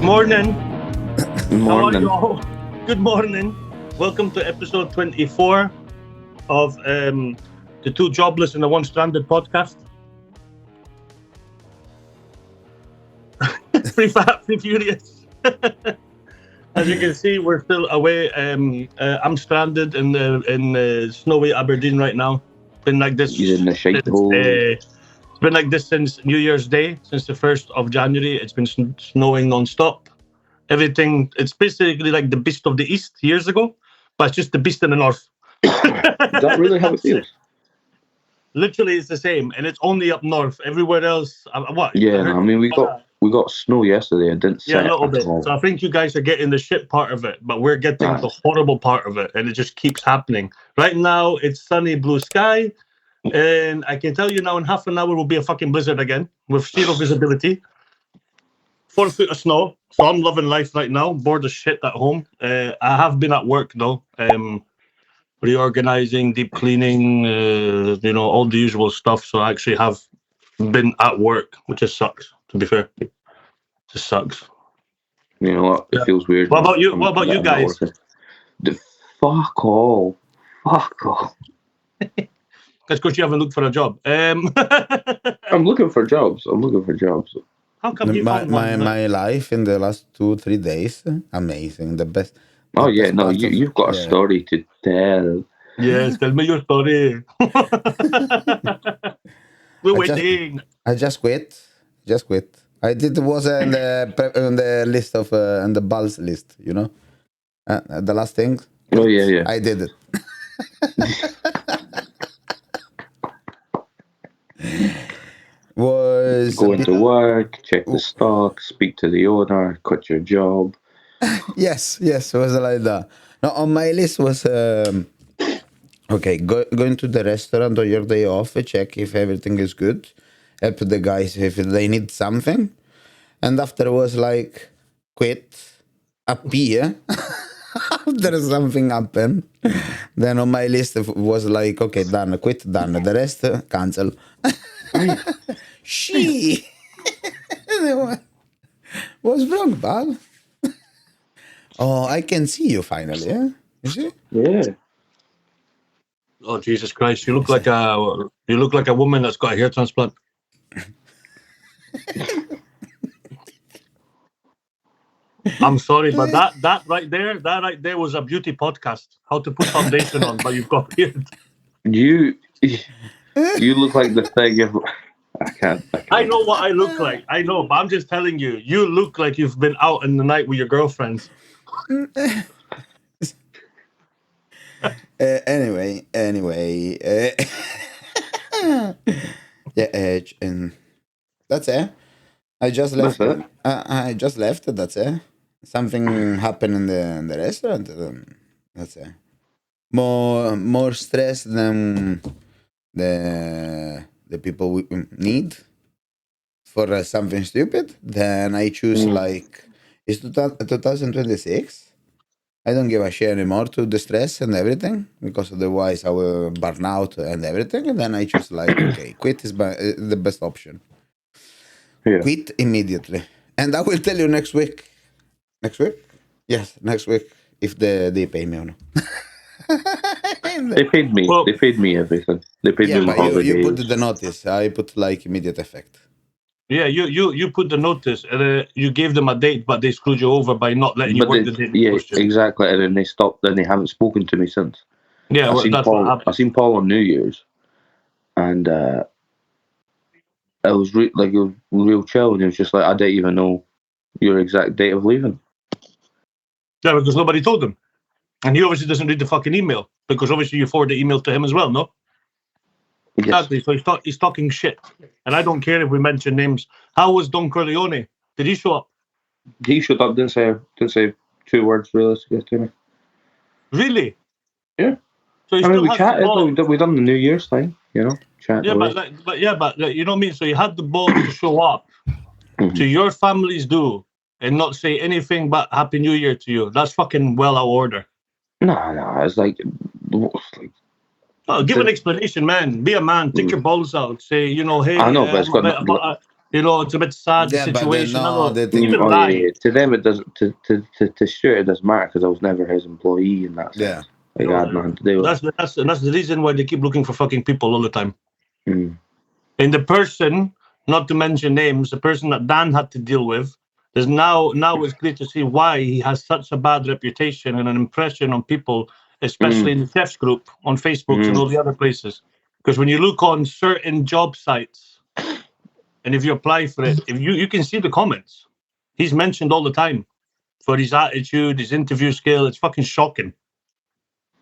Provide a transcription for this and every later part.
Morning. How are you Morning. all? Good morning. Welcome to episode 24 of the Two Jobless and the One Stranded podcast. Free Fat, Free Furious. As you can see, we're still away. I'm stranded in snowy Aberdeen right now. Been like this. You're in the shite hole. It's been like this since New Year's Day, since the 1st of January. It's been snowing non-stop. Everything, it's basically like the Beast of the East years ago, but it's just the Beast in the North. Is that really how it That's feels? Literally, it's the same, and it's only up north. Everywhere else, what? Yeah, no, I mean we got snow yesterday. It didn't Yeah, a set little at bit. all. So I think you guys are getting the shit part of it, but we're getting the horrible part of it, and it just keeps happening. Right now, it's sunny, blue sky, and I can tell you now, in half an hour will be a fucking blizzard again with zero visibility. 4 feet of snow. So I'm loving life right now. Bored as shit at home. I have been at work though. Reorganizing, deep cleaning, all the usual stuff. So I actually have been at work, which just sucks, to be fair. Just sucks. You know what? It Yeah. feels weird. What about you? I'm- What about you I'm not guys? working. Fuck all. Fuck all. That's because you haven't looked for a job. I'm looking for jobs. How come you My, found my one? my life in the last 2-3 days, amazing. The best. Oh the yeah, best no, part of- you've got a yeah. story to tell. Yes, tell me your story. We're I just- waiting. I just quit. I did was on the list of on the balls list. The last thing. Oh yeah. I did it. Was Go into work, check the stock, speak to the owner, quit your job. Yes, was like that. No, on my list was okay. Going to the restaurant on your day off, check if everything is good, help the guys if they need something, and after was like quit, appear. After something happened, then on my list was like okay, done, quit, done. The rest cancel. She what's wrong, pal? Oh, I can see you finally, yeah? You see? Yeah. Oh Jesus Christ! You look like a woman that's got a hair transplant. I'm sorry, but that right there was a beauty podcast. How to put foundation on, but you've got beard. You look like the thing of I can't. I know what I look like. I know, but I'm just telling you. You look like you've been out in the night with your girlfriends. Anyway. Yeah, and that's it. I just left. That's it? I just left. That's it. Something happened in the restaurant. That's it. More stress than the people we need for something stupid. Then I choose like it's 2026. I don't give a shit anymore to the stress and everything because otherwise I will burn out and everything. And then I choose like okay, quit is the best option. Yeah. Quit immediately, and I will tell you next week. Next week? Yes, next week if they pay me or not. They paid me. Well- They paid me everything. They paid Yeah, me my but you holidays. put the notice. I put like immediate effect. Yeah, you put the notice, and you gave them a date, but they screwed you over by not letting you But work they, the date. yeah, before. exactly. And then they stopped. Then they haven't spoken to me since. Yeah, well, that's what I happened. seen Paul on New Year's, and it was it was real chill. And he was just like, I didn't even know your exact date of leaving. Yeah, because nobody told him, and he obviously doesn't read the fucking email because obviously you forward the email to him as well, no? Yes. Exactly. So he's talking shit, and I don't care if we mention names. How was Don Corleone? Did he show up? He showed up. Didn't say 2 words realistically to me. Really? Yeah. So he I mean, still we had chatted. the ball. We done the New Year's thing, chatting Yeah, away. but you know what I mean. So you had the ball to show up Mhm. to your family's do and not say anything but Happy New Year to you. That's fucking well out of order. No, it's like Oh, give an explanation, man. Be a man. Take your balls out. Say, hey. I know, but it's got You know, it's a bit sad, the Yeah, but then situation. I no, know. they He think. didn't Oh lie. yeah. To them, it doesn't. To Stuart, it doesn't matter because I was never his employee in that Yeah. sense. Like I had nothing to do with. That's the reason why they keep looking for fucking people all the time. Mm. And the person, not to mention names, the person that Dan had to deal with, is now it's clear to see why he has such a bad reputation and an impression on people, especially in the chefs group on Facebook and all the other places. Because when you look on certain job sites, and if you apply for it, if you can see the comments, he's mentioned all the time for his attitude, his interview skill. It's fucking shocking.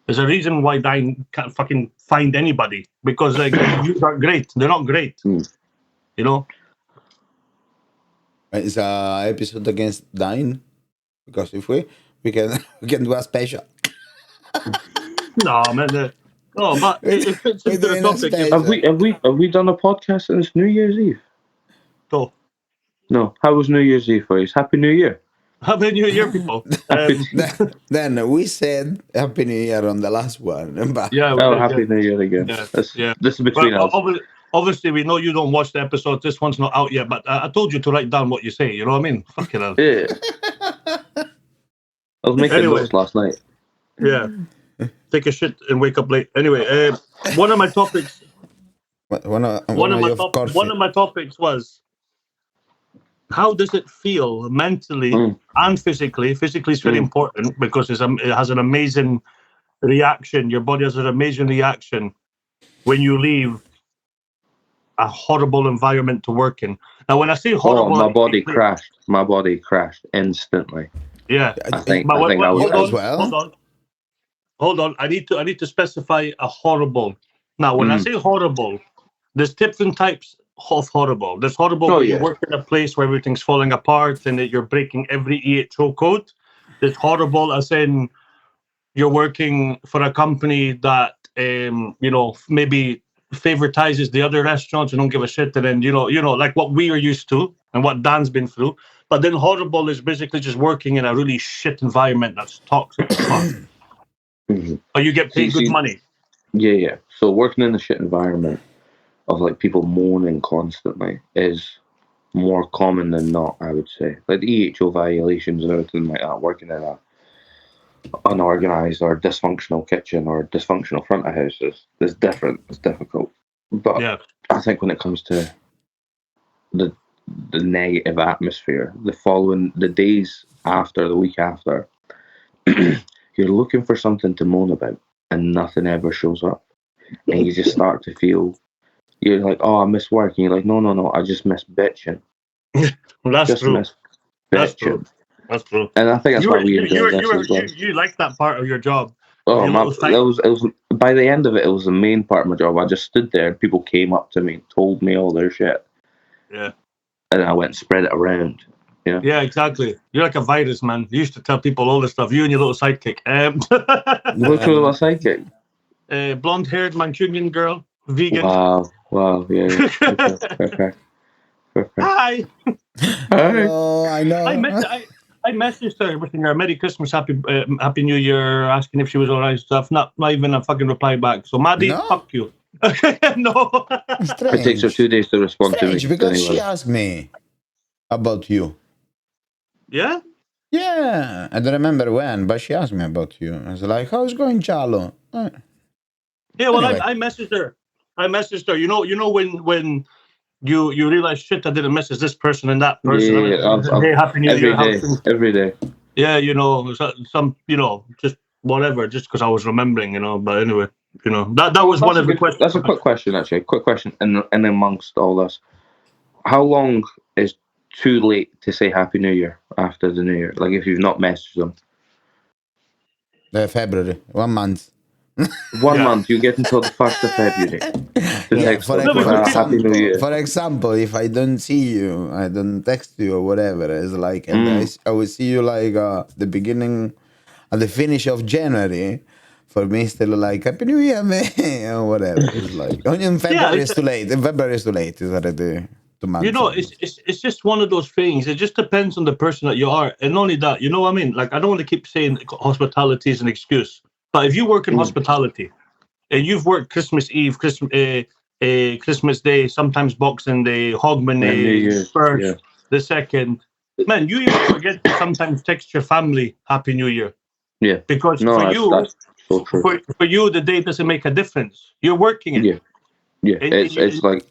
There's a reason why Dan can't fucking find anybody because like interviews aren't great. They're not great. You know. It's a episode against Dine because if we can we can do a special. No, man. No, but it fits We're into the doing a topic. special. Have we done a podcast since New Year's Eve? So, No. How was New Year's Eve for you? Happy New Year. Happy New Year, people. Then we said Happy New Year on the last one, but Yeah, we Oh, did, Happy New Year again. yeah, This yeah. is between Well, us. obviously, we know you don't watch the episode. This one's not out yet, but I told you to write down what you say. You know what I mean? Fucking hell. Yeah. I was making Anyway. notes last night. Yeah. Take a shit and wake up late. Anyway, one of my topics. one of my topics was how does it feel mentally and physically? Physically is very important because it has an amazing reaction. Your body has an amazing reaction when you leave a horrible environment to work in. Now, when I say horrible, my body crashed. My body crashed instantly. Yeah, I think but I was. Hold on. I need to specify a horrible. Now, when I say horrible, there's different types of horrible. There's horrible where you work in a place where everything's falling apart and that you're breaking every EHO code. There's horrible as in you're working for a company that maybe favoritizes the other restaurants and don't give a shit, and then you know like what we are used to and what Dan's been through. But then horrible is basically just working in a really shit environment that's toxic as fuck. But you get paid good money. Yeah. So working in a shit environment of like people moaning constantly is more common than not, I would say. Like the EHO violations and everything like that, working in a unorganized or dysfunctional kitchen or dysfunctional front of house is different. It's difficult. But I think when it comes to the negative atmosphere, the days after, the week after, you're looking for something to moan about and nothing ever shows up. And you just start to feel, you're like, oh, I miss work. And you're like, no, I just miss bitching. Well, that's true. That's true. That's true. And I think that's why we enjoy this. You like that part of your job. Oh, it was by the end of it, it was the main part of my job. I just stood there and people came up to me and told me all their shit. Yeah. And I went and spread it around. You know? Yeah, exactly. You're like a virus, man. You used to tell people all this stuff. You and your little sidekick. Which was my sidekick? Blonde-haired Mancunian girl, vegan. Wow, yeah. Okay. Hi. Oh, I know. I messaged her wishing her Merry Christmas, Happy New Year, asking if she was alright stuff. Not even a fucking reply back. So Maddie, fuck you. No. Strange. It takes her 2 days to respond to me. Because she asked me about you. Yeah? Yeah. I don't remember when, but she asked me about you. I was like, how's it going, Chalo? Yeah, well, anyway. I messaged her. You know when you realize, shit, I didn't message this person and that person. Yeah, Happy New Year. Every day. Yeah, some, just whatever, just because I was remembering, But anyway, that was one of the questions. That's a quick question, actually. Quick question, and amongst all this, how long is too late to say Happy New Year after the New Year? Like if you've not messaged them. February, 1 month. 1 month, you get until the 1st of February. For example, if I don't see you, I don't text you or whatever, it's like, and I will see you like the beginning, at the finish of January. For me, still like Happy New Year, man, or whatever. It's like in February it's too late. In February it's too late. It's already 2 months. It's just one of those things. It just depends on the person that you are, and not only that. You know what I mean? Like I don't want to keep saying hospitality is an excuse. But if you work in hospitality and you've worked Christmas Eve, Christmas Day, sometimes Boxing Day, Hogmanay, And New Year's, first, yeah. the second. Man, you even forget to sometimes text your family Happy New Year Yeah. because No, for you, that's so true. for you, the day doesn't make a difference. You're working it. Yeah. Yeah. And It's like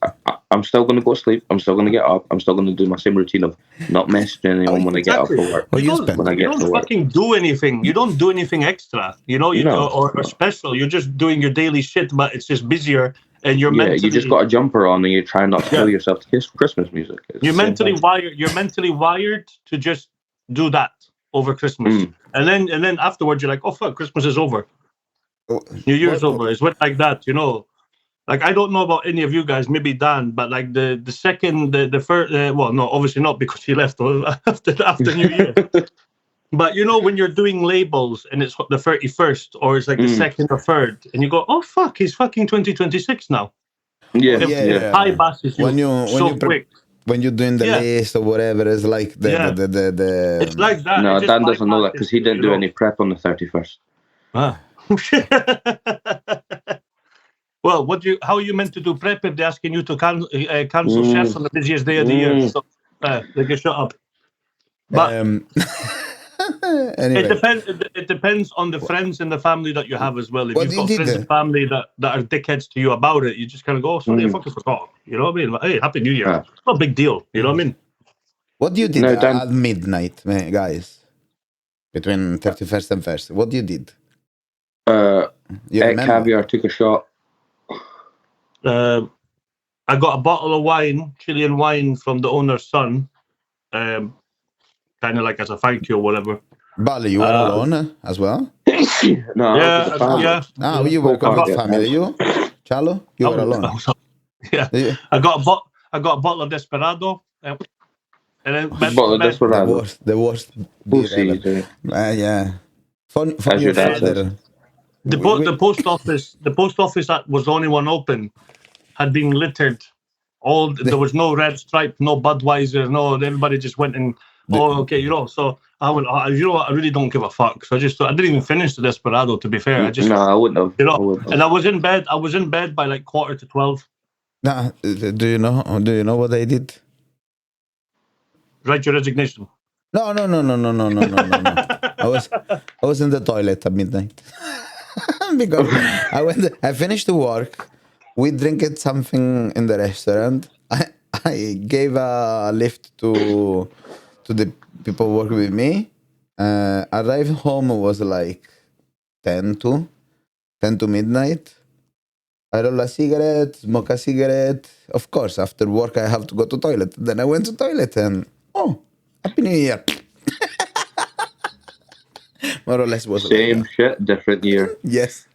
I'm still going to go to sleep. I'm still going to get up. I'm still going to do my same routine of not messaging anyone when I get up exactly. for work. What you When spend? I You get to don't work. fucking do anything. You don't do anything extra. You know, No. or special. You're just doing your daily shit, but it's just busier, and you're Yeah, you just mentally got a jumper on and you're trying not to kill yeah. yourself to kiss Christmas music. It's You're the same mentally thing. wired. You're mentally wired to just do that over Christmas, Mm. and then afterwards you're like, oh fuck, Christmas is over, New Year's What? over. It's went like that, you know. Like I don't know about any of you guys, maybe Dan, but like the second the first well no obviously not because he left after New Year. But you know when you're doing labels and it's the 31st or it's like the Mm. second or third, and you go, oh fuck, he's fucking 2026 now. Oh Yeah, It yeah. high yeah. passes When you you so quick. when you're doing the Yeah, list or whatever, it's like yeah. It's the like that. It No, just Dan doesn't know that bypasses because he you, didn't you do know. any prep on the 31st. Ah. Well, what you how are you meant to do prep if they're asking you to cancel chefs Mm. on the busiest day of the year? Mm. So they can shut up. But um. it Anyway, depends. It depends on the friends in the family that you have as well. If what you've you got friends and did? family that are dickheads to you about it, you just kind of go, "Oh, sorry, I Mm. fucking forgot." You know what I mean? Like, hey, Happy New Year. Ah. It's not a big deal. You know what I mean? What you did No, Dan, at midnight, guys? Between 31st and first, what you did? uh, You ate remember? caviar, took a shot. Um, I got a bottle of wine, Chilean wine, from the owner's son, kind of like as a thank you or whatever. Bali, you were Uh, alone as well? No, I was with the family. yeah. Ah, you were Whole with party at the family. house. You, Chalo, I you were was, alone. yeah. You- I got a bottle of Desperado, and then Bottle of bed. Desperado. the worst beer ever. Pussies, eh? Yeah, from As your your dad Uh, says. father. the post office that was the only one open had been littered. There was no Red Stripe, no Budweiser, no. Everybody just went and okay, you know. So I went, you know what? I really don't give a fuck. So I didn't even finish the Desperado. To be fair, I just, No, I wouldn't have. you I know, wouldn't have. and I was in bed. I was in bed by like 11:45. Nah, do you know? Do you know what I did? Write your resignation. No. I was in the toilet at midnight because I finished the work. We drank something in the restaurant. I gave a lift to the people working with me. Arrived home was like 10 to 10 to midnight. I roll a cigarette, smoke a cigarette. Of course, after work I have to go to toilet. Then I went to toilet and Happy New Year. More or less was like Same that. shit, different year. Yes.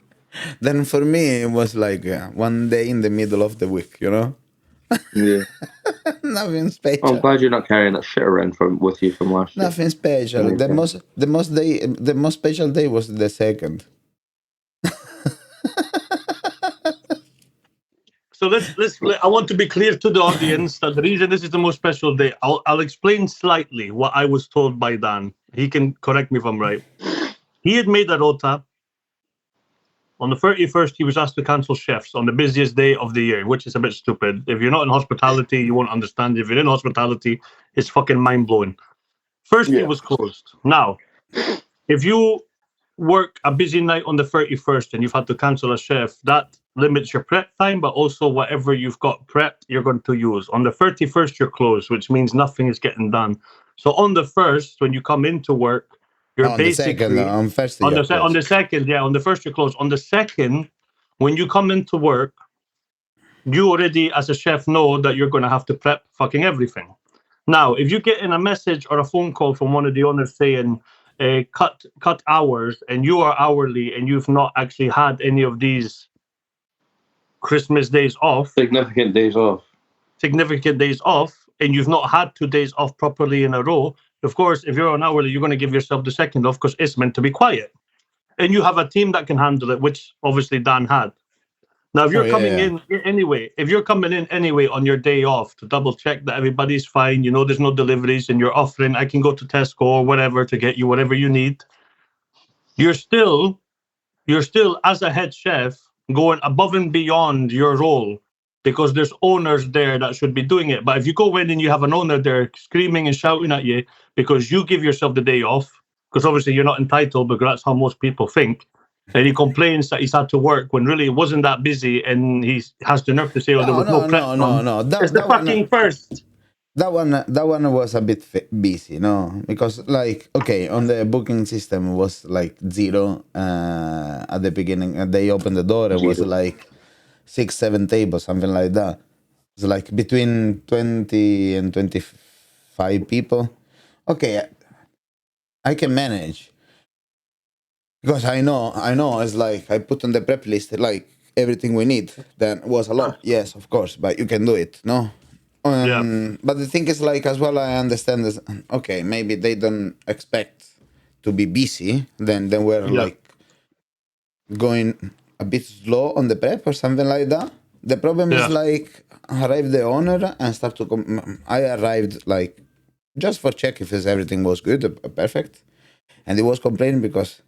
Then for me it was like one day in the middle of the week, you know? Yeah. Nothing I'm special. glad you're not carrying that shit around with you from last year. Nothing special. Okay. The most special day was the second. So I want to be clear to the audience that the reason this is the most special day, I'll explain slightly what I was told by Dan. He can correct me if I'm right. He had made a rota. On the 31st, he was asked to cancel chefs on the busiest day of the year, which is a bit stupid. If you're not in hospitality, you won't understand. If you're in hospitality, it's fucking mind blowing. First, it Yeah. was closed. Now, if you work a busy night on the 31st and you've had to cancel a chef, that limits your prep time, but also whatever you've got prepped, you're going to use. On the 31st, you're closed, which means nothing is getting done. So on the 1st, when you come into work, you're On the second, basically on first on year on the close. second, yeah, on the first you're closed. On the second, when you come into work, you already as a chef know that you're going to have to prep fucking everything. Now, if you get in a message or a phone call from one of the owners saying cut hours and you are hourly and you've not actually had any of these Christmas days off, Significant days off. and you've not had 2 days off properly in a row, of course, if you're on hourly, you're going to give yourself the second off because it's meant to be quiet. And you have a team that can handle it, which obviously Dan had. Now, if Oh you're coming yeah. in anyway, on your day off to double check that everybody's fine, you know there's no deliveries, and you're offering, I can go to Tesco or whatever to get you whatever you need. You're still as a head chef going above and beyond your role because there's owners there that should be doing it. But if you go in and you have an owner there screaming and shouting at you because you give yourself the day off, because obviously you're not entitled, because that's how most people think. And he complains that he's had to work when really it wasn't that busy, and he has the nerve to say, "Oh, there No, was no no, prep no, no, done." no. It's the fucking first. That one was a bit busy, no, because like okay, on the booking system it was like zero at the beginning. And they opened the door, it was Zero. like 6, 7 tables, something like that. It's like between 20 and 25 people. Okay, I can manage because I know. It's like I put on the prep list like everything we need. Then was a lot, yes, of course, but you can do it, no. Yeah. But the thing is, like, as well, I understand this. Okay, maybe they don't expect to be busy. Then we're Yeah. like going a bit slow on the prep or something like that. The problem is Yeah. like arrive the owner and start to. I arrived like just for check if everything was good, perfect, and he was complaining because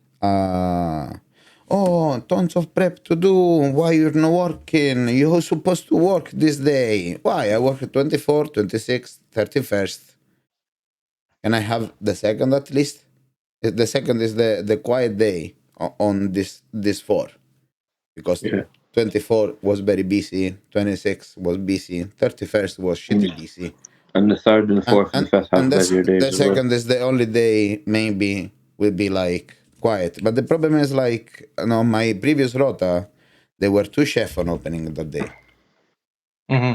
oh, tons of prep to do. Why you're not working? You're supposed to work this day. Why? I work 24, 26, 31st. Can I have the second at least? The second is the quiet day on this 4. Because Yeah. 24 was very busy, 26 was busy, 31st was shitty busy. And the third and the fourth and the fifth have busier The days as well. second is the only day maybe will be like quiet. But the problem is like my previous rota, there were 2 chefs on opening that day. Mm-hmm.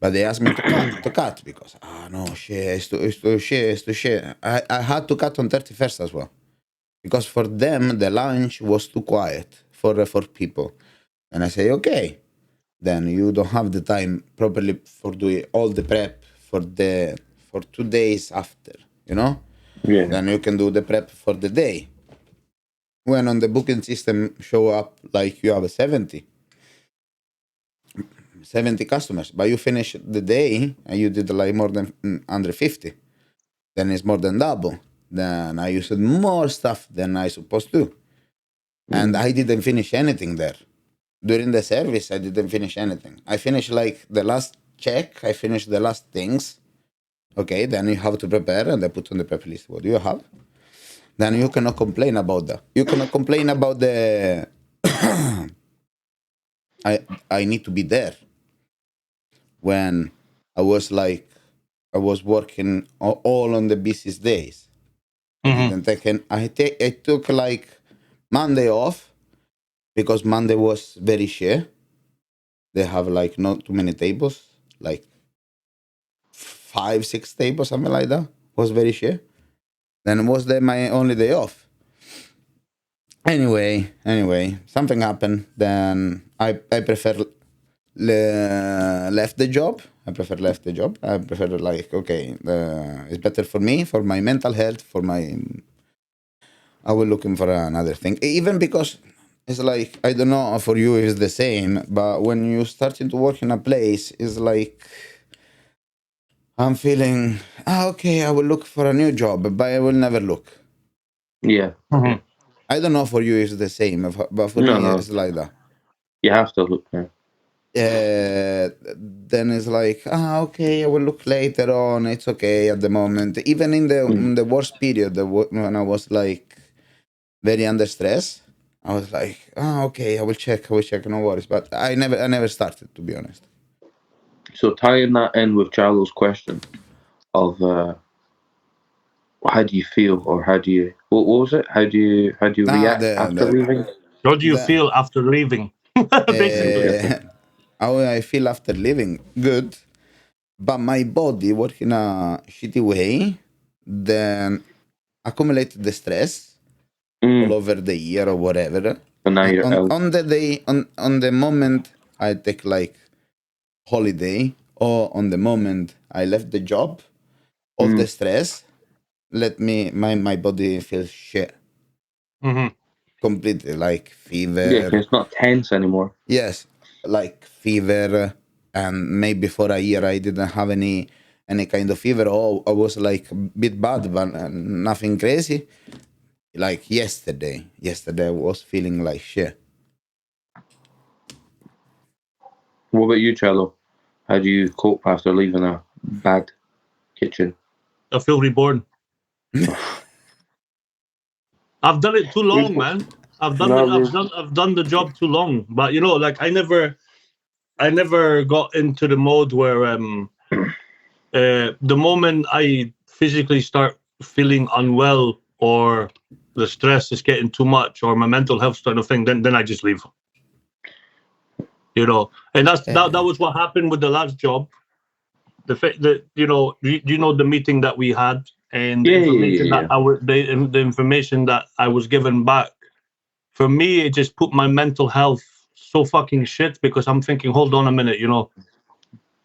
But they asked me to cut because no shit, it's too shit. I had to cut on 31st as well. Because for them the lunch was too quiet for people. And I say, okay, then you don't have the time properly for doing all the prep for 2 days after, you know? Yeah. Then you can do the prep for the day. When on the booking system show up like you have 70 customers, but you finish the day and you did like more than 150, then it's more than double. Then I used more stuff than I supposed to. And I didn't finish anything there. During the service, I didn't finish anything. I finished like the last check. I finished the last things. Okay, then you have to prepare and I put on the prep list. What do you have? Then you cannot complain about that. You cannot complain about the I need to be there. When I was working all on the busiest days. I didn't take I took like Monday off because Monday was very share. They have like not too many tables, like 5, 6 tables, something like that. Was very share. Then was my only day off. Anyway, something happened. Then I prefer left the job. I prefer like okay, it's better for me, for my mental health, for my. I will looking for another thing, even because it's like I don't know for you it's the same, but when you starting to work in a place, it's like I'm feeling okay. I will look for a new job, but I will never look. Yeah. Mm-hmm. I don't know for you it's the same, but for me No. it's like that. You have to look now. Then it's like okay, I will look later on. It's okay at the moment. Even in the worst period, when I was like very under stress, I was like, okay, I will check, no worries. But I never started, to be honest. So tying that in with Charlo's question of how do you feel or how do you what was it? How do you Now react after leaving? How do you the feel after leaving? Basically. uh, how I feel after leaving, good. But my body working a shitty way, then accumulated the stress all over the year or whatever. So now And you're out. on the day, on the moment I take like holiday, or on the moment I left the job, all the stress let me my body feel shit Mm-hmm. completely, like Yeah, 'cause fever. it's not tense anymore. Yes, like fever, and maybe for a year I didn't have any kind of fever. Oh, I was like a bit bad, but nothing crazy. Like yesterday I was feeling like shit. What about you, Cello? How do you cope after leaving a bad kitchen? I feel reborn. I've done it too long, man. I've done it. No, I've done the job too long. But like I never got into the mode where the moment I physically start feeling unwell or the stress is getting too much or my mental health starting to thing, then I just leave. And that was what happened with the last job. The fact that the meeting that we had and the information that the information that I was given back, for me it just put my mental health so fucking shit, because I'm thinking, hold on a minute,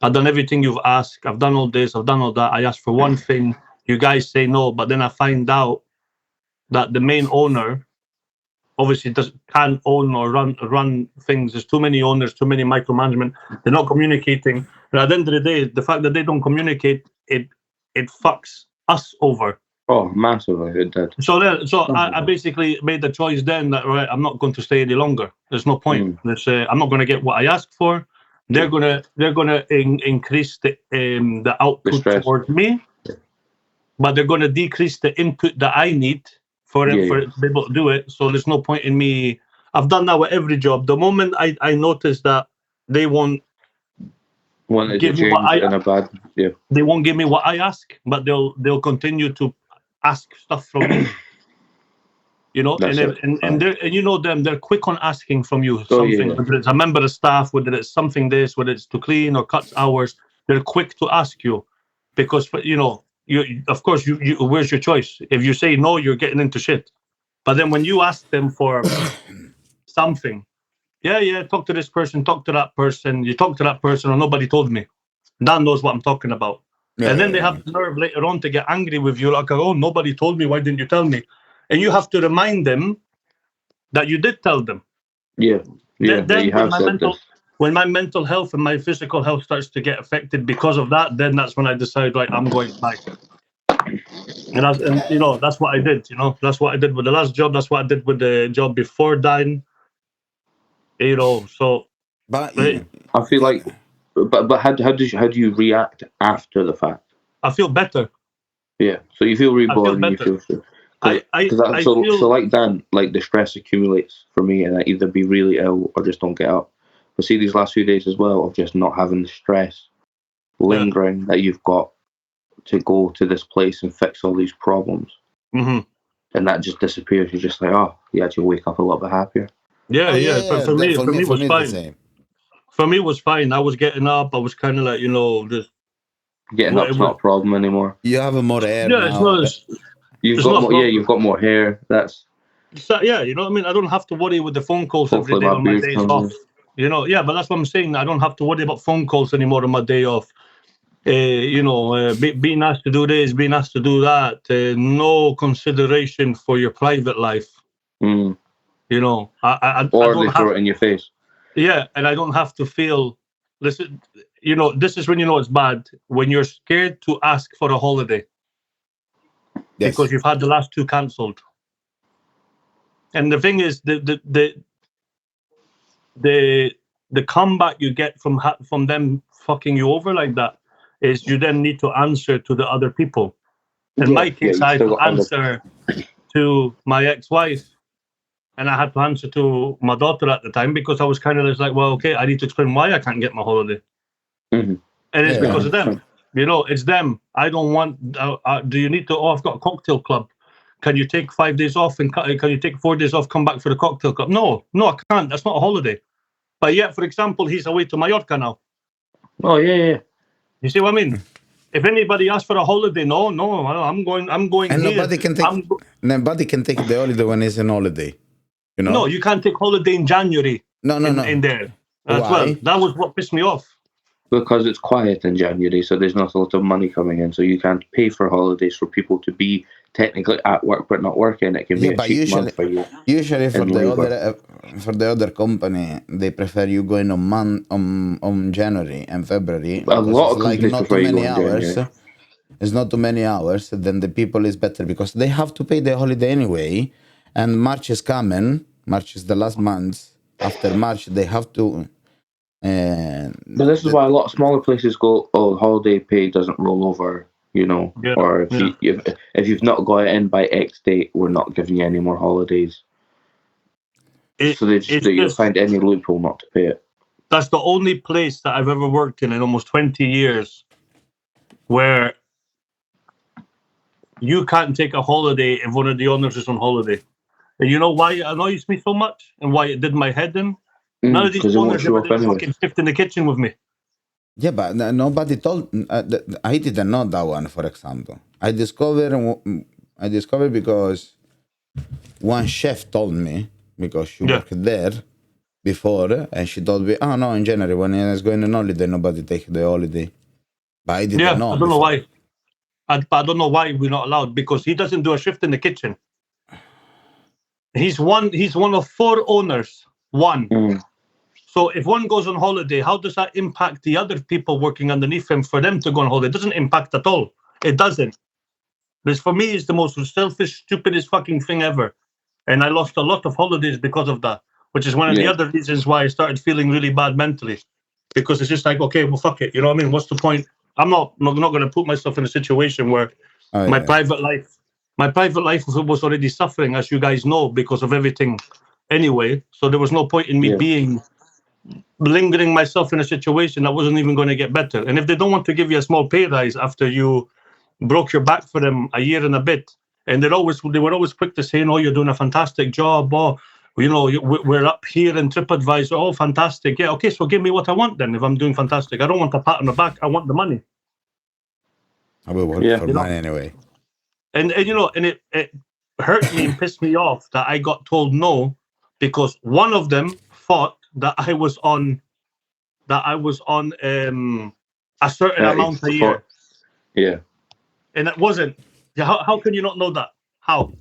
I've done everything you've asked, I've done all this, I've done all that, I asked for one thing, you guys say no, but then I find out that the main owner obviously can't own or run things. There's too many owners, too many micromanagement. They're not communicating. And at the end of the day, the fact that they don't communicate, it fucks us over. Oh, massively, it did. So I basically made the choice then that, right, I'm not going to stay any longer. There's no point. I'm not going to get what I asked for. They're gonna increase the output towards me, but they're going to decrease the input that I need for it to be able to do it. So there's no point in me. I've done that with every job. The moment I notice that they won't give me what they won't give me what I ask, but they'll continue to ask stuff from me. And they're quick on asking from you something, whether it's a member of staff, whether it's something this, whether it's to clean or cut hours, they're quick to ask you, because you of course you where's your choice? If you say no, you're getting into shit. But then when you ask them for something, talk to this person, talk to that person, you talk to that person, or nobody told me. Dan knows what I'm talking about. And then they have the nerve later on to get angry with you, like, oh, nobody told me, why didn't you tell me? And you have to remind them that you did tell them. When my mental health and my physical health starts to get affected because of that, then that's when I decide, right, I'm going back. And that's what I did. That's what I did with the last job. That's what I did with the job before dying. So. But I feel like, but how do you react after the fact? I feel better. Yeah, so you feel reborn. You feel so. So like Dan, like the stress accumulates for me, and I either be really ill or just don't get up. But see, these last few days as well of just not having the stress lingering that you've got to go to this place and fix all these problems, and that just disappears. You're just like, oh, you actually wake up a little bit happier. For me, it was fine. For me, it was fine. I was getting up. I was kind of like, just getting up's not a problem anymore. You have more air now. You've got more hair. That's you know what I mean. I don't have to worry with the phone calls every day on my days off. But that's what I'm saying. I don't have to worry about phone calls anymore on my day off. Being asked to do this, being asked to do that. No consideration for your private life. Or they throw it in your face. Yeah, and I don't have to feel. This is when it's bad, when you're scared to ask for a holiday. Yes. Because you've had the last two cancelled. And the thing is, the comeback you get from them fucking you over like that is you then need to answer to the other people. In my case, I had to answer to my ex-wife, and I had to answer to my daughter at the time, because I was kind of just like, well, okay, I need to explain why I can't get my holiday. And it's because of them. It's them. I don't want. Do you need to? Oh, I've got a cocktail club. Can you take 5 days off and can you take 4 days off? Come back for the cocktail club? No, I can't. That's not a holiday. But yet, for example, he's away to Mallorca now. Oh yeah. You see what I mean? If anybody asks for a holiday, no, I'm going. And here. Nobody can take the holiday when it's an holiday. No, you can't take holiday in January. No. In there as well. That was what pissed me off. Because it's quiet in January, so there's not a lot of money coming in, so you can't pay for holidays for people to be technically at work but not working. It can be a cheap month for you. Usually, for the other company, they prefer you going on January and February. A lot of companies not too many hours. It's not too many hours. Then the people is better because they have to pay the holiday anyway. And March is coming. March is the last month. After March, they have to And But this is why a lot of smaller places go, oh, holiday pay doesn't roll over, Yeah, or if yeah. if you've not got it in by X date, we're not giving you any more holidays. So It's you'll just find any loophole not to pay it. that's the only place that I've ever worked in almost 20 years where you can't take a holiday if one of the owners is on holiday. And you know why it annoys me so much and why it did my head in? None of these Because they won't owners show ever up did a anyways. fucking shift in the kitchen with me. yeah, but nobody told. I didn't know that one. For example, I discovered because one chef told me because she Yeah, worked there before, and she told me, "Oh no, in January when I was going on holiday, nobody take the holiday." But I didn't yeah. know I don't know before. why. But I don't know why we're not allowed because he doesn't do a shift in the kitchen. He's one. He's one of four owners. One. Mm. So if one goes on holiday, how does that impact the other people working underneath him for them to go on holiday? It doesn't impact at all. It doesn't. This for me is the most selfish, stupidest fucking thing ever. And I lost a lot of holidays because of that, which is one of the Yeah, other reasons why I started feeling really bad mentally. Because it's just like, okay, well, fuck it. You know what I mean? What's the point? I'm not going to put myself in a situation where Oh my yeah, private life, my private life was already suffering, as you guys know, because of everything anyway. So there was no point in me yeah, being lingering myself in a situation that wasn't even going to get better. And if they don't want to give you a small pay rise after you broke your back for them a year and a bit, and they were always quick to say, "Oh, you're doing a fantastic job," or we're up here in TripAdvisor. Oh, fantastic! Yeah, okay, so give me what I want then. If I'm doing fantastic, I don't want a pat on the back. I want the money. I will work yeah. for You know, money anyway. and it hurt me and pissed me off that I got told no because one of them thought that I was on a certain It's amount a for year, yeah. and it wasn't. Yeah, how can you not know that? How?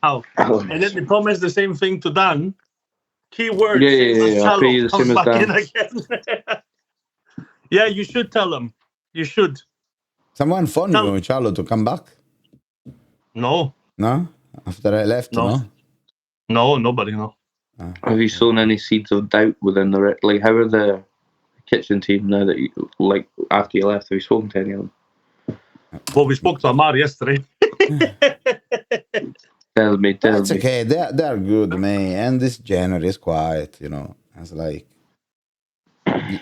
How? And then they promised the same thing to Dan. Yeah, Keyword, yeah, same yeah, as yeah. I'll pay shallow, you the comes same as back in Dan. again. Yeah, you should tell him. You should. Someone phoned Tell you, Charlo, to come back. no, No, after I left, no, no. no, nobody, no. Have you sown any seeds of doubt within like how are the kitchen team now that you like after you left? Have you spoken to any of them? Well, we spoke to Amar yesterday. Tell me, But tell it's me. okay. They are good, man. And this January is quiet, you know. It's like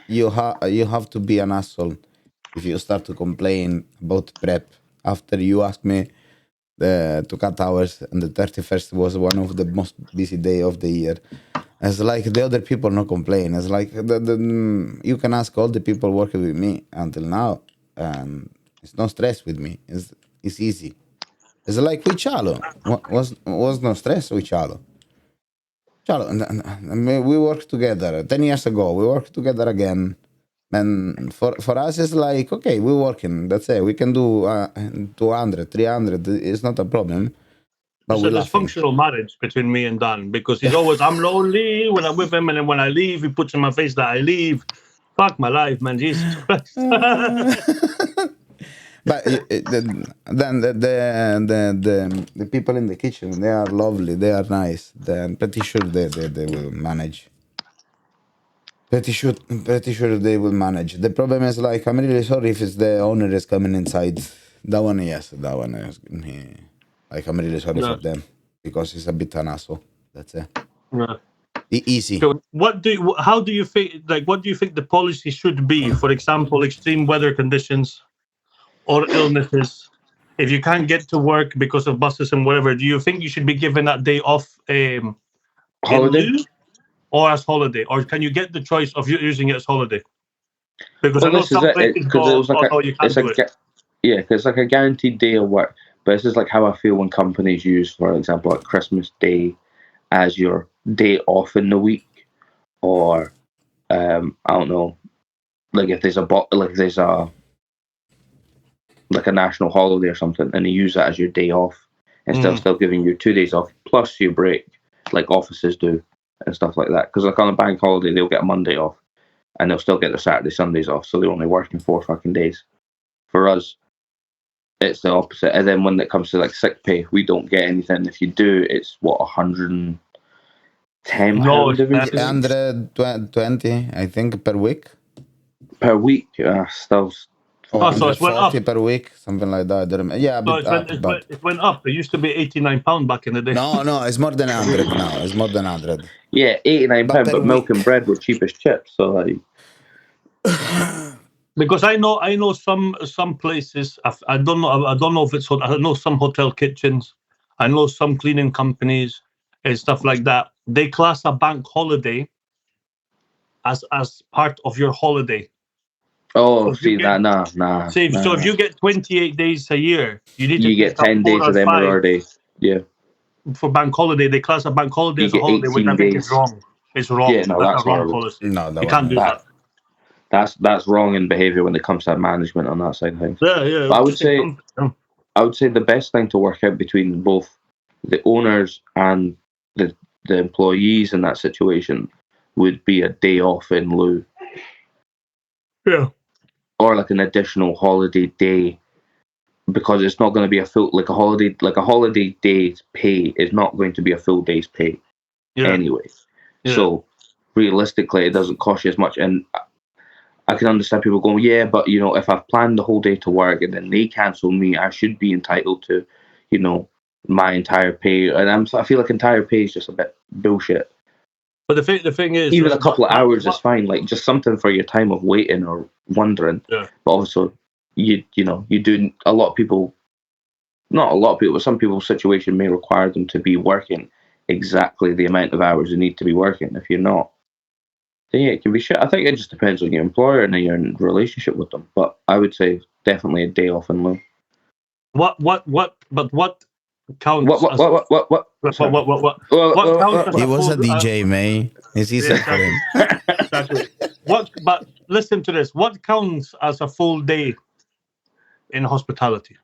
you have to be an asshole if you start to complain about prep after you ask me to cut hours, and the 31st was one of the most busy day of the year. It's like the other people not complain. It's like you can ask all the people working with me until now, and it's no stress with me. It's easy. It's like with Chalo. Was no stress with Chalo. Chalo, we worked together 10 years ago. We worked together again. And for us, it's like, okay, we're working. That's it. We can do 200, 300. It's not a problem. But It's a we're laughing. dysfunctional marriage between me and Dan because he's always, I'm lonely when I'm with him, and then when I leave, he puts in my face that I leave. Fuck my life, man. Jesus Christ. But then the people in the kitchen, they are lovely. They are nice. I'm pretty sure they will manage. Pretty sure they will manage. The problem is like I'm really sorry if it's the owner is coming inside. That one, yes, that one is. Like I'm really sorry for Yeah, them because he's a bit an asshole. That's it. yeah. Easy. So how do you think, like, what do you think the policy should be? For example, extreme weather conditions or illnesses. If you can't get to work because of buses and whatever, do you think you should be given that day off in Holiday? lieu or as holiday? Or can you get the choice of using it as holiday? Because I Well, know this is some it places because it go, was like oh, no, you it's can't do it. yeah, 'cause it's like a guaranteed day of work. But this is like how I feel when companies use, for example, like Christmas Day as your day off in the week, or I don't know, like if there's like a national holiday or something, and they use that as your day off instead of still giving you 2 days off plus your break, like offices do and stuff like that. Because like on a bank holiday, they'll get a Monday off, and they'll still get their Saturday, Sundays off, so they're only working 4 fucking days. For us, it's the opposite. And then when it comes to like sick pay, we don't get anything. If you do, it's what £10 No, a week. it's 120, I think, per week. Per week. Still Or so it's went up. 140 per week, something like that. I don't remember. Yeah, a So bit up, but it went up. It used to be £89 back in the day. no, it's more than 100 now. It's more than 100. yeah, £89, But per but milk week. and bread were cheap as chips. So like, Because I know some places. I don't know if it's. I know some hotel kitchens. I know some cleaning companies and stuff like that. They class a bank holiday as part of your holiday. oh, So if see you get, nah. so if you get 28 days a year, you need to You get take out 10 4 days or of them 5 already. Yeah, for bank holiday. They class a bank holiday you as a get holiday, which 18 I think is days. wrong. It's wrong. Yeah, no, That's that's a wrong horrible. policy. No, that You can't do That that's wrong in behaviour when it comes to management on that side of things. Yeah. But I would say the best thing to work out between both the owners and the employees in that situation would be a day off in lieu, Yeah. or like an additional holiday day, because it's not going to be a full like a holiday day's pay is not going to be a full day's pay anyway. Yeah. So realistically, it doesn't cost you as much. And I can understand people going, yeah, but if I've planned the whole day to work and then they cancel me, I should be entitled to, my entire pay. And I feel like entire pay is just a bit bullshit. But the thing is, Even a couple of hours is fine, like just something for your time of waiting or wondering. Yeah. But also, you do a lot of people, not a lot of people, but some people's situation may require them to be working exactly the amount of hours they need to be working. If you're not, then yeah, it can be shit. I think it just depends on your employer and your relationship with them. But I would say definitely a day off in lieu. What counts? What? Sorry. What counts as He a was a full, DJ, man. It's easy for him. Exactly. But listen to this. What counts as a full day in hospitality?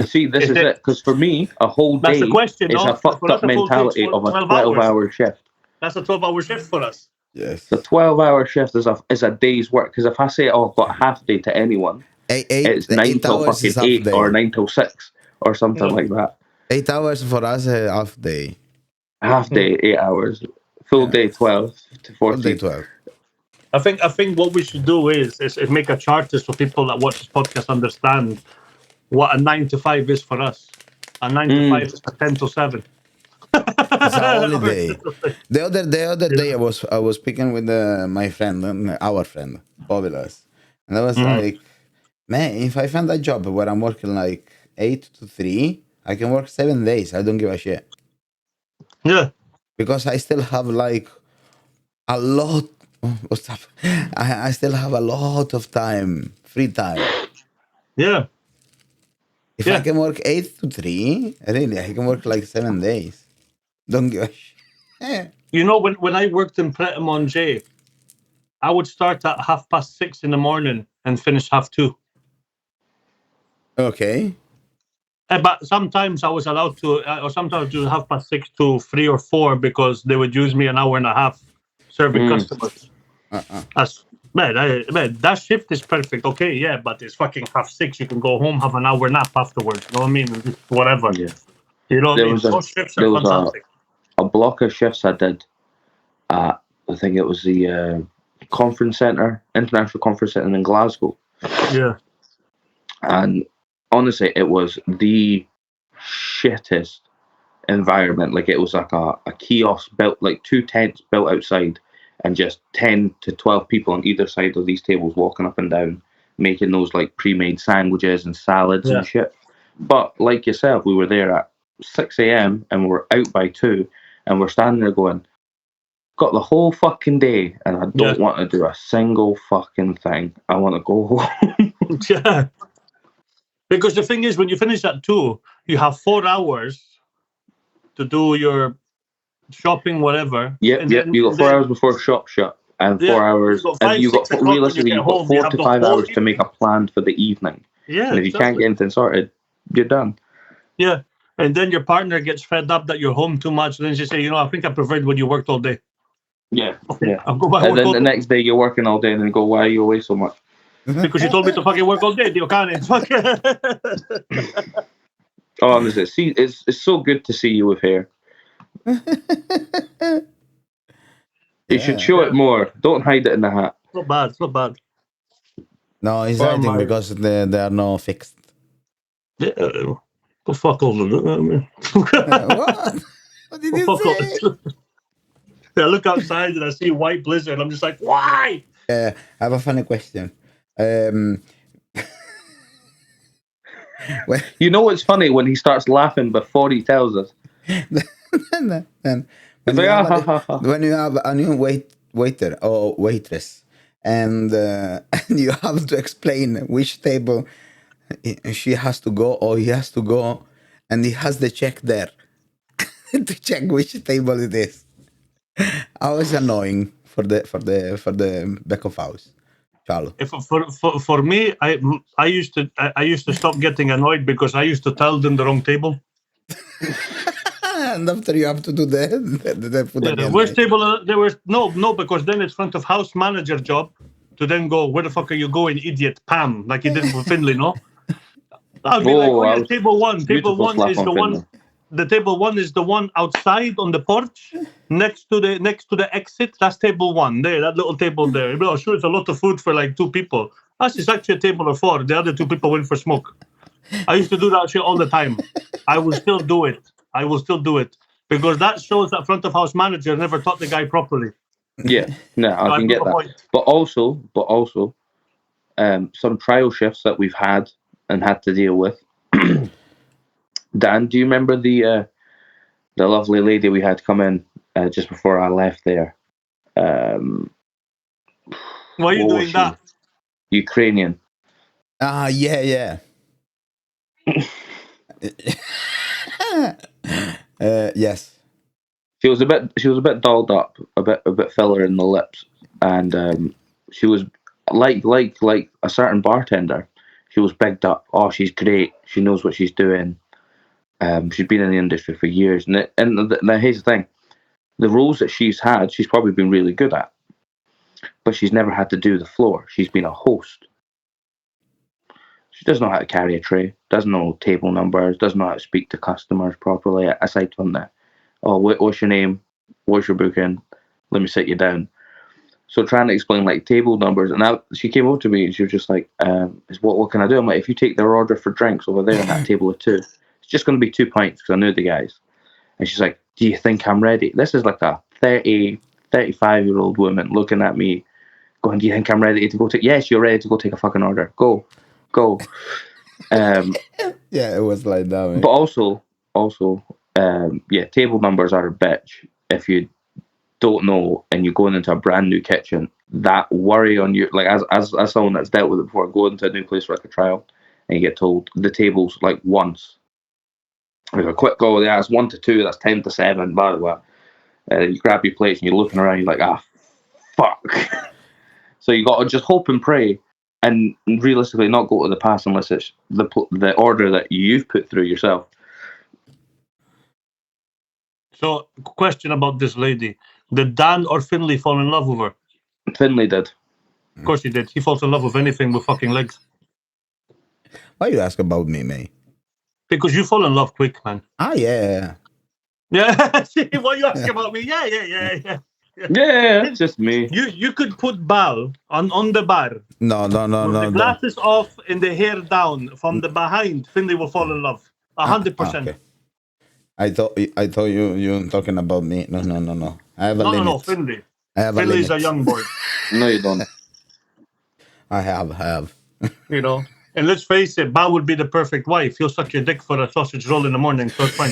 See, this is it. Because for me, a whole day That's the question, is no? a fucked For us, up a full day is mentality of a 12 12-hour shift. That's a 12-hour shift for us. Yes. The 12-hour shift is a day's work. Because if I say, I've got a half day to anyone, it's 9 till hours is fucking half 8 day. or 9 till 6 or something like that. 8 hours for us, half day. Half day, 8 hours. Full day, 12 to 14. Full day, 12. I think what we should do is make a chart so people that watch this podcast understand what a 9 to 5 is for us. A 9 to 5 is a 10 to 7. It's a holiday. The other day, I was speaking with my friend, our friend, Bobilas, and I was like, man, if I find a job where I'm working like 8 to 3, I can work 7 days. I don't give a shit. Yeah. Because I still have like a lot. What's up? I still have a lot of time, free time. Yeah. If I can work 8 to 3, really, I can work like 7 days. Don't give a shit. When I worked in Pret a Manger, I would start at 6:30 in the morning and finish 2:30. Okay. But sometimes I was allowed to, or sometimes do 6:30 to 3 or 4 because they would use me an hour and a half serving customers. Man, that shift is perfect. Okay, yeah, but it's fucking 6:30. You can go home, have an hour nap afterwards. You know what I mean? Whatever. Yeah. You know what I mean? Those shifts are fantastic. A block of shifts I did at, I think it was the International Conference Centre in Glasgow. Yeah. And honestly, it was the shittest environment. Like, it was like a kiosk built, like 2 tents built outside, and just 10 to 12 people on either side of these tables walking up and down, making those like pre-made sandwiches and salads and shit. But like yourself, we were there at 6 a.m. and we're out by 2, and we're standing there going, got the whole fucking day and I don't want to do a single fucking thing. I want to go home. Yeah. Because the thing is, when you finish at 2, you have 4 hours to do your shopping, whatever. Yep. You got 4 hours before shop shut, and 4 hours. You've got realistically, you've got 4 to 5 hours to make a plan for the evening. Yeah. And if you can't get anything sorted, you're done. Yeah. And then your partner gets fed up that you're home too much. And then she say, I think I preferred when you worked all day. Yeah. Okay, Yeah. I'll go back and then the next day you're working all day, and then go, why are you away so much? Because you told me to fucking work all day, Honestly, see, it's so good to see you with hair. You should show it more. Don't hide it in the hat. It's not bad. It's not bad. No, he's Or hiding my- because they are not fixed. Yeah, go fuck off. What? What did Go you fuck say? off. I look outside and I see white blizzard. I'm just like, why? I have a funny question. When, You know what's funny when he starts laughing before he tells us. then when, It's you like, have ah, ha, ha, ha. when you have a new waiter or waitress, and you have to explain which table she has to go or he has to go, and he has the check there to check which table it is. Always annoying for the back of house. Charlo. If for me, I used to stop getting annoyed because I used to tell them the wrong table. And after you have to do the food Yeah, again. worst right? table there was no because then it's front of house manager job to then go, where the fuck are you going, idiot, Pam, like you did with Finley, no? I'll be like, Oh, oh I yeah, was table one. Table beautiful one slap is on the one. Finley. The table one is the one outside on the porch, next to the exit. That's table one. There, that little table there. Oh, sure, it's a lot of food for like 2 people. That's just actually a table of 4. The other 2 people went for smoke. I used to do that shit all the time. I will still do it. Because that shows that front of house manager never taught the guy properly. Yeah, no, I So can prove get a that. point. But also, some trial shifts that we've had and had to deal with. Dan, do you remember the lovely lady we had come in just before I left there? Why are you What was doing she? that? Ukrainian. Yeah. Yes. She was a bit dolled up, a bit filler in the lips, and she was like a certain bartender. She was bigged up. Oh, she's great. She knows what she's doing. She's been in the industry for years, and here's the thing: the roles that she's had, she's probably been really good at, but she's never had to do the floor. She's been a host. She doesn't know how to carry a tray, doesn't know table numbers, doesn't know how to speak to customers properly. Aside from that, oh, what's your name? What's your booking? Let me sit you down. So trying to explain like table numbers, and she came over to me and she was just like, what can I do? I'm like, if you take their order for drinks over there on that table of 2, it's just going to be 2 pints because I knew the guys. And she's like, do you think I'm ready? This is like a 35-year-old woman looking at me going, do you think I'm ready to go take? Yes, you're ready to go take a fucking order. Go. Yeah, it was like that. Man. But also, table numbers are a bitch. If you don't know and you're going into a brand new kitchen, that worry on you, like as someone that's dealt with it before, going to a new place for like a trial, and you get told the tables like once. Like a quick go, yeah, it's 1 to 2, that's 10 to 7, blah blah blah. You grab your plates and you're looking around, you're like, fuck. So you got to just hope and pray, and realistically not go to the pass unless it's the order that you've put through yourself. So, question about this lady: did Dan or Finley fall in love with her? Finley did. Of course he did. He falls in love with anything with fucking legs. Why you ask about me, mate? Because you fall in love quick, man. Yeah. Yeah. See, why you ask about me? Yeah. Yeah, it's just me. You could put Bal on the bar. No. With the glasses off and the hair down from the behind. Finley will fall in love. 100%. Okay. I thought you talking about me. No. I have a limit. No, Finley. I have Finley's a a limit. young boy. No, you don't. I have. You know. And let's face it, Bal would be the perfect wife. He'll suck your dick for a sausage roll in the morning, so it's fine.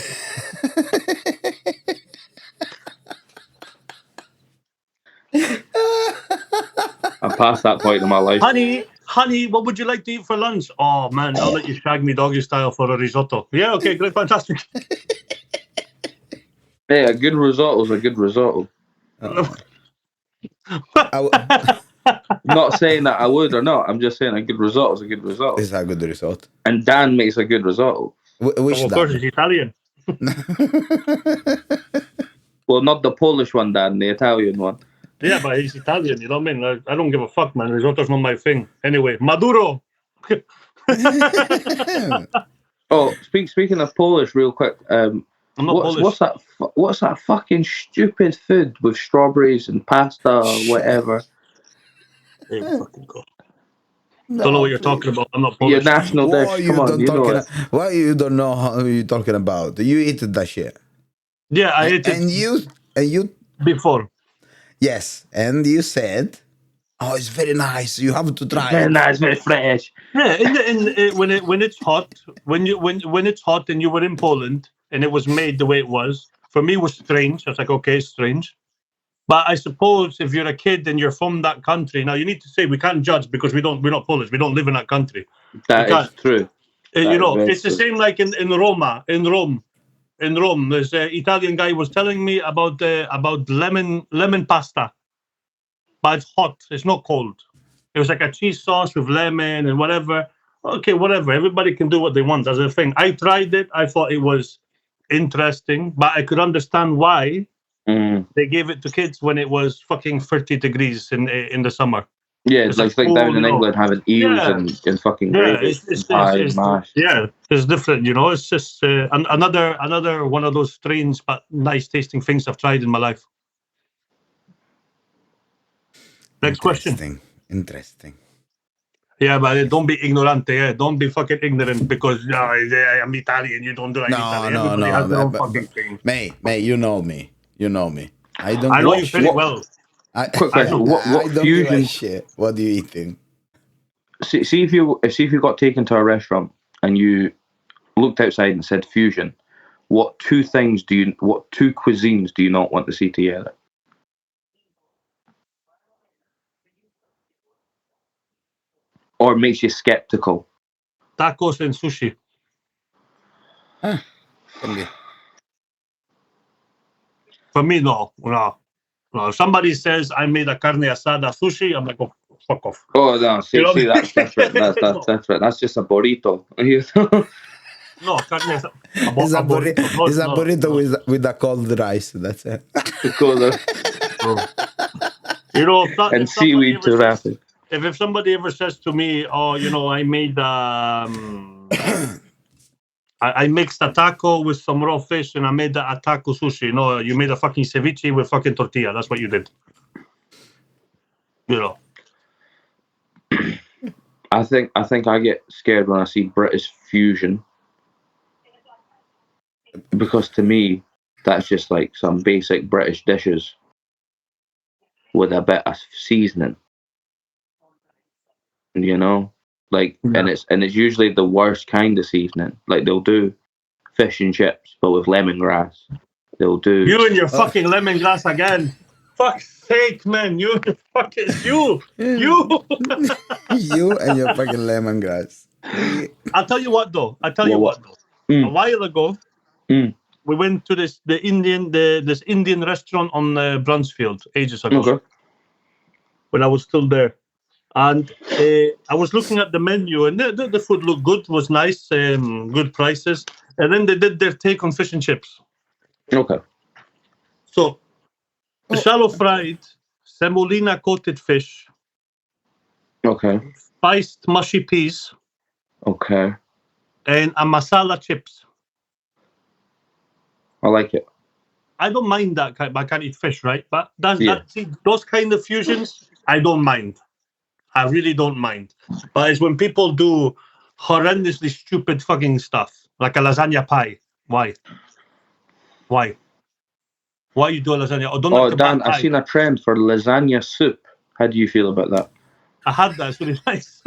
I'm past that point in my life. Honey, what would you like to eat for lunch? Oh man, I'll let you shag me doggy style for a risotto. Yeah, okay, great, fantastic. Hey, a good risotto is a good risotto. Not saying that I would or not. I'm just saying a good risotto is a good risotto. It's a good risotto. And Dan makes a good risotto. Which of course, he's Italian. Well, not the Polish one, Dan, the Italian one. Yeah, but he's Italian, you know what I mean? I don't give a fuck, man. Risotto's not my thing. Anyway, Maduro. Oh, speaking of Polish, real quick. I'm not Polish. What's that fucking stupid food with strawberries and pasta or Shit. whatever? Hey, fucking God. Don't know No, what you're please. talking about. I'm not Your Polish. national Why dish. Come you on, don't you know talking? it. Why you don't know how you talking about? You eat that shit, Yeah, I ate it and you before. yes, and you said, "Oh, it's very nice. You have to It's try very it." nice, very fresh. Yeah, when it's hot, when it's hot, and you were in Poland, and it was made the way it was. For me, it was strange. I was like, okay, it's strange. But I suppose if you're a kid and you're from that country, now you need to say we can't judge because we're not Polish. We don't live in that country. You That is can't. true. You That is know, very it's the true. same like in Roma, in Rome. There's an Italian guy was telling me about lemon pasta, but it's hot. It's not cold. It was like a cheese sauce with lemon and whatever. Okay, whatever. Everybody can do what they want. That's the thing. I tried it. I thought it was interesting, but I could understand why Mm. they gave it to kids when it was fucking 30 degrees in the summer. Yeah, It's a like it's like down school, in you know. England having eels Yeah, and fucking yeah. gravy and pie and mash. Yeah, it's different, you know. It's just another one of those strange but nice tasting things I've tried in my life. Next question. Interesting. Yeah, but don't be ignorante. Yeah, don't be fucking ignorant because I'm Italian. You don't do it in No, Italy. no, Everybody no. has their own fucking thing. Mate, you know me. You know me. I don't I give know a you very shit. What? well. I Quick I question. know. I What don't give a fusions? shit. What are you eating? See if you got taken to a restaurant and you looked outside and said fusion. What two cuisines do you not want to see together? Or makes you skeptical? Tacos and sushi. Ah, can be. For me, no. If somebody says I made a carne asada sushi, I'm like, oh, fuck off. Oh no, You know? see that's different. That's No, different. That's just a burrito. no, carne asada. It's a A burrito. burrito. No, It's a no, burrito no, with a cold rice. That's it. Because no. You know, and if somebody seaweed ever to wrap says, it. if somebody ever says to me, oh, you know, I mixed a taco with some raw fish and I made a taco sushi. No, you made a fucking ceviche with fucking tortilla. That's what you did. You know. I think I get scared when I see British fusion because to me that's just like some basic British dishes with a bit of seasoning, you know, like Yeah. and it's usually the worst kind of seasoning. Like they'll do fish and chips, but with lemongrass. They'll do. You and your Oh, fucking lemongrass again. Fuck's sake, man. You fucking you. You. you and your fucking lemongrass. I'll tell you what though. I'll tell you What? what though. A Mm, while ago, mm, we went to this Indian restaurant on Brunsfield ages ago okay. when I was still there. And I was looking at the menu, and the food looked good, was nice, good prices. And then they did their take on fish and chips. Okay. So Oh, shallow fried, semolina coated fish, Okay. spiced mushy peas, Okay. and a masala chips. I like it. I don't mind that kind. I can't eat fish, right? But Yeah. see those kind of fusions, I don't mind. I really don't mind. But it's when people do horrendously stupid fucking stuff, like a lasagna pie. Why? Why? Why you do a lasagna? Or done a Oh, kebab Dan, I've pie. seen a trend for lasagna soup. How do you feel about that? I had that. It's really nice.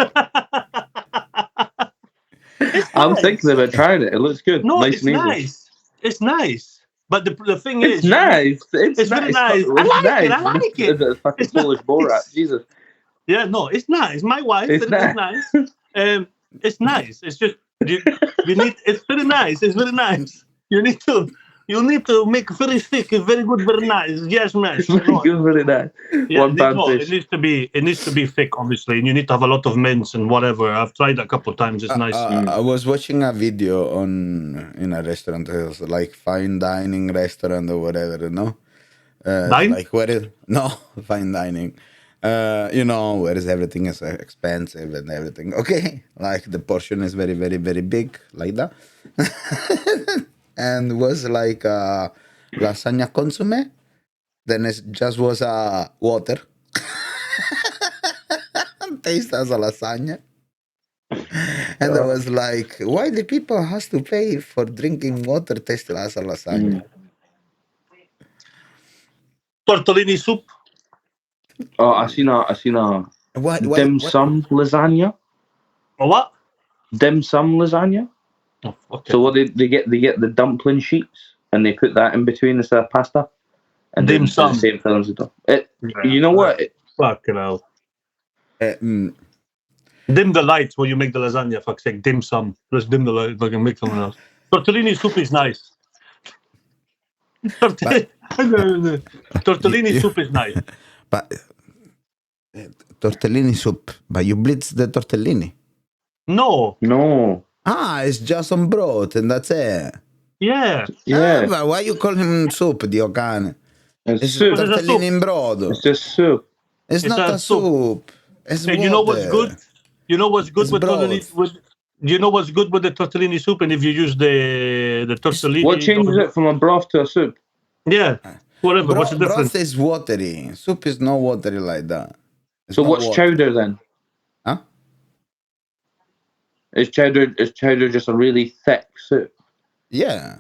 It's I'm thinking nice. about trying it. It looks good. No, Nice it's and easy. nice. It's nice. But the thing It's is, you nice. It's it's very nice. nice. I It's like it. nice. I like it. It's fucking It's Polish Borat. nice. Jesus. Yeah, no, it's nice. My wife, It's it is nice. nice. It's nice. It's just you need. It's very nice. It's very nice. You need to. You need to make very thick. It's very good. Very nice. Yes, man. It's very No, good, very nice. yeah, One pan no. It fish. needs to be. It needs to be thick, obviously, and you need to have a lot of mince and whatever. I've tried a couple of times. It's nice. Mm. I was watching a video on in a restaurant. It was like fine dining restaurant or whatever, you know. It's Dine? like where is no fine dining. You know, where is everything is expensive and everything. Okay, like the portion is very, very, very big, like that. and was like lasagna consomme. Then it just was water. Taste as a lasagna. And I was like, why the people has to pay for drinking water tasted as a lasagna? Tortellini soup. Oh, I seen a dim What? sum lasagna. Or what? Dim sum lasagna. Oh, okay. So what they get the dumpling sheets and they put that in between instead of pasta. And Dim then sum. the same films as them. You know what? Fucking hell. Mm, Dim the lights when you make the lasagna. Fuck's sake, dim sum. Let's dim the lights. I can make someone else. Tortellini soup is nice. Tortellini soup is nice. but tortellini soup. But you blitz the tortellini. No. It's just some broth and that's it. Yeah. But why you call him soup, Dio cane? It's soup. Tortellini in brodo. It's just soup. It's not a soup. It's And water. you know what's good? You know what's good It's with broth. tortellini? You know what's good with the tortellini soup? And if you use the tortellini, What changes it from a broth to a soup? Yeah, whatever. What's the difference? Broth is watery. Soup is not watery like that. It's So not what's water. chowder then? Huh? Is chowder just a really thick soup? Yeah.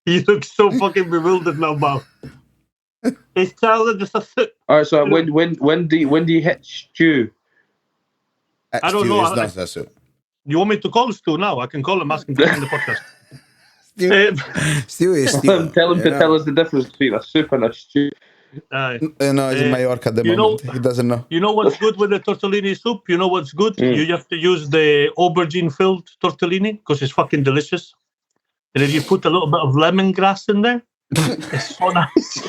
You look so fucking bewildered now, Bob. Is chowder just a soup? All right. So when do you hit stew? I don't Stew know. is not a soup. You want me to call Stu now? I can call him, ask him to come on the podcast. Stew is stew. Tell him to tell us the difference between a soup and a stew. No, he's in Mallorca at the moment. He doesn't know. You know what's good with the tortellini soup? You know what's good? You have to use the aubergine filled tortellini because it's fucking delicious. And if you put a little bit of lemongrass in there, it's so nice.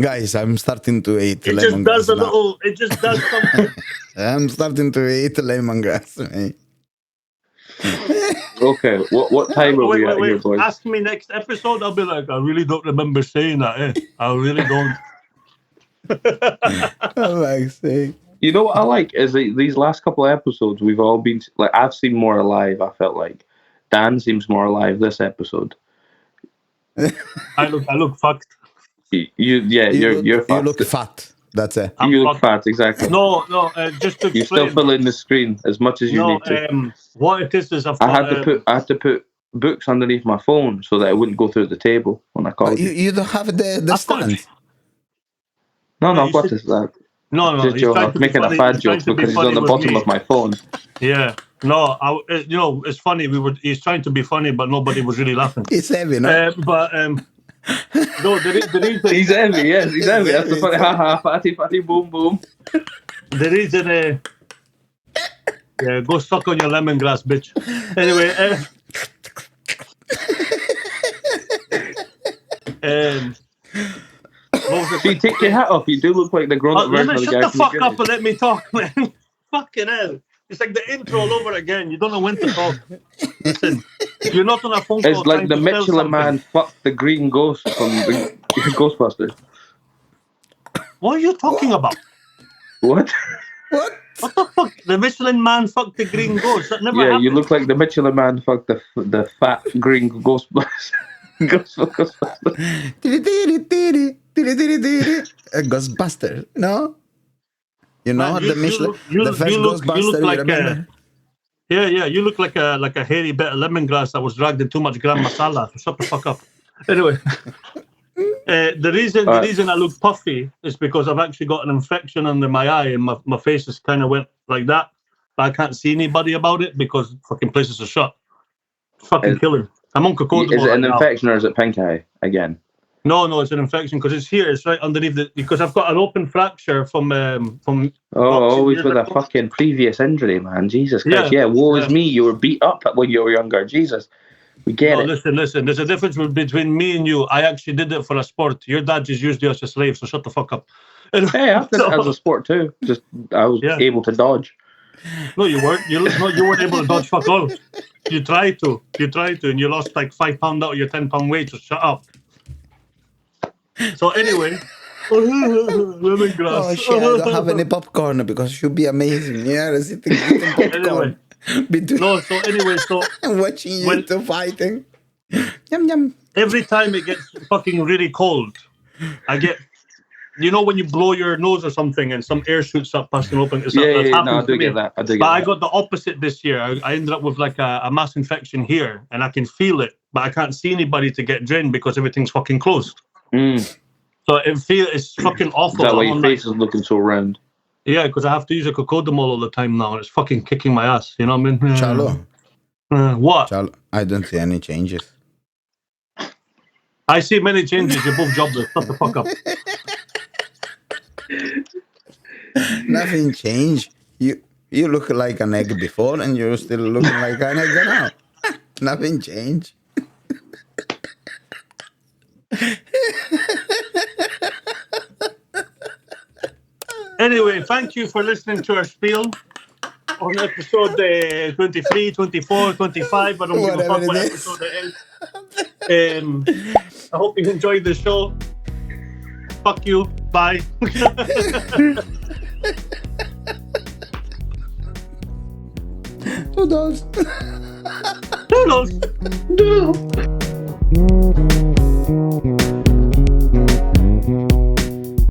Guys, I'm starting to eat It just lemongrass does a now. little. It just does something. I'm starting to eat lemongrass, mate. Okay. What time are we at here, boys? Ask me next episode. I'll be like, I really don't remember saying that. I really don't. I'm like saying. You know what I like is these last couple of episodes we've all been like I've seen more alive. I felt like Dan seems more alive this episode. I look fucked. You're fat. You look fat. That's it. You look fat, exactly. No. Just to You still explain. fill in the screen as much as you need to. What it is I've I got, had to put books underneath my phone so that it wouldn't go through the table when I called But you don't have the stand. No, No, I've got this. No. Just He's joke. trying I'm to be making funny. a bad He's trying joke to be because it's on funny the with bottom me. of my phone. Yeah. No, it's funny. He's trying to be funny, but nobody was really laughing. It's heavy, no? No, the reason He's heavy, yes, he's heavy. That's the funny. Haha, fatty, boom, boom. the reason. Yeah, go suck on your lemongrass, bitch. Anyway. See, take your hat off. You do look like the grown-up version of the guy. Shut the fuck up and let me talk, man. Fucking hell. It's like the intro all over again. You don't know when to talk. Listen, you're not on a phone call. It's like the trying to sell Michelin Man fucked the green ghost from the Ghostbusters. What are you talking about? What? What? What the fuck? The Michelin Man fucked the green ghost. That never Yeah, happened. you look like the Michelin Man fucked the fat green Ghostbusters. Ghostbuster, no? You know Man, the Michelin, you the first look Ghostbuster. like you remember? Yeah. You look like a hairy bit of lemongrass that was dragged in too much gram masala. So shut the fuck up. Anyway, the reason I look puffy is because I've actually got an infection under my eye and my face is kind of went like that. But I can't see anybody about it because fucking places are shut. Fucking killer. I'm on Cocodamol. Is it an right infection or is it pink eye again? No, it's an infection because it's here. It's right underneath because I've got an open fracture from. Always with a fucking previous injury, man. Jesus Christ. Yeah, woe is me. You were beat up when you were younger. Jesus. We get it. Listen. There's a difference between me and you. I actually did it for a sport. Your dad just used you as a slave, so shut the fuck up. Hey, I did it as a sport too. Just I was able to dodge. No, you weren't. You weren't able to dodge fuck all. You tried to, and you lost like 5 pounds out of your 10-pound weight. So shut up. So anyway, lemongrass. Oh shit! I don't have any popcorn because it should be amazing. Yeah, sitting eating popcorn. Between No, so anyway, so watching you when two fighting. Yum yum. every time it gets fucking really cold, I get, you know, when you blow your nose or something and some air shoots up past an open. It's Yeah, that's yeah, no, I happened do to me. get that. I do get But I that. got the opposite this year. I ended up with like a mass infection here, and I can feel it, but I can't see anybody to get drained because everything's fucking closed. Mm. So it's fucking Is awful. that why I'm your on face like, is looking so round? yeah, because I have to use a cocodamol all the time now, and it's fucking kicking my ass. You know what I mean? Chalo. What? Chalo. I don't see any changes. I see many changes. You're both jobless. Shut the fuck up. Nothing changed. You look like an egg before, and you're still looking like an egg now. Nothing changed. Anyway, thank you for listening to our spiel on episode 23, 24, 25. I don't give a fuck Whatever what it is. episode it is. I hope you enjoyed the show. Fuck you. Bye. Who knows? Who knows?